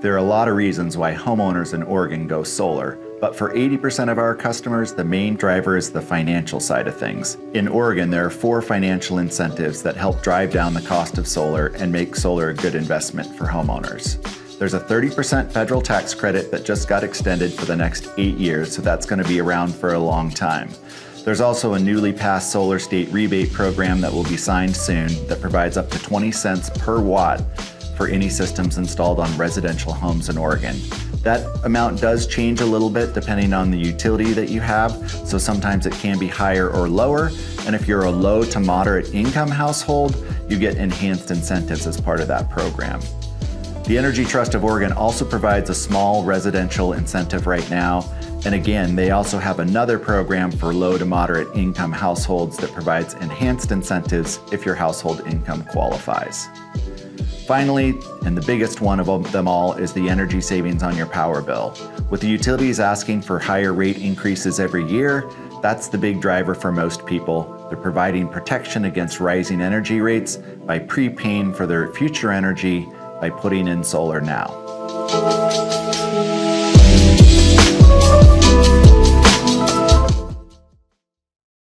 There are a lot of reasons why homeowners in Oregon go solar, but for 80% of our customers, the main driver is the financial side of things. In Oregon, there are 4 financial incentives that help drive down the cost of solar and make solar a good investment for homeowners. There's a 30% federal tax credit that just got extended for the next 8 years, so that's going to be around for a long time. There's also a newly passed solar state rebate program that will be signed soon that provides up to 20 cents per watt for any systems installed on residential homes in Oregon. That amount does change a little bit depending on the utility that you have, so sometimes it can be higher or lower, and if you're a low to moderate income household, you get enhanced incentives as part of that program. The Energy Trust of Oregon also provides a small residential incentive right now, and again, they also have another program for low to moderate income households that provides enhanced incentives if your household income qualifies. Finally, and the biggest one of them all, is the energy savings on your power bill. With the utilities asking for higher rate increases every year, that's the big driver for most people. They're providing protection against rising energy rates by prepaying for their future energy by putting in solar now.